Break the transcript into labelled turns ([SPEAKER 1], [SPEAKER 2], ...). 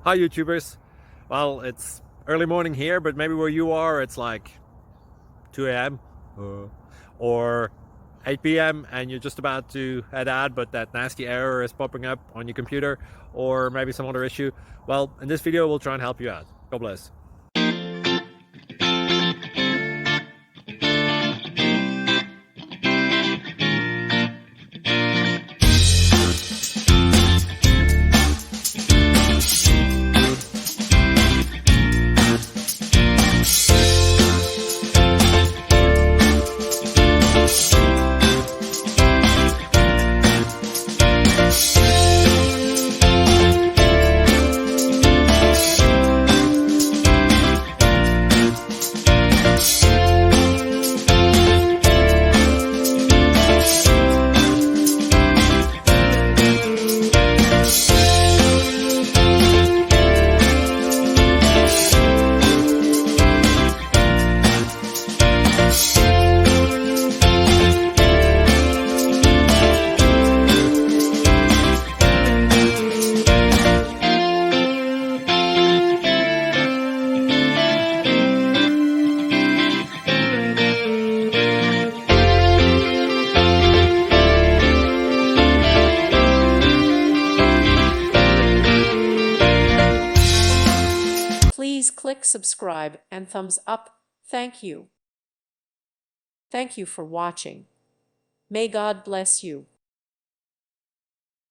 [SPEAKER 1] Hi YouTubers. Well, it's early morning here, but maybe where you are it's like 2 a.m. or 8 p.m. and you're just about to head out, but that nasty error is popping up on your computer, or maybe some other issue. Well, in this video we'll try and help you out. God bless.
[SPEAKER 2] Please click subscribe and thumbs up. Thank you. Thank you for watching. May God bless you.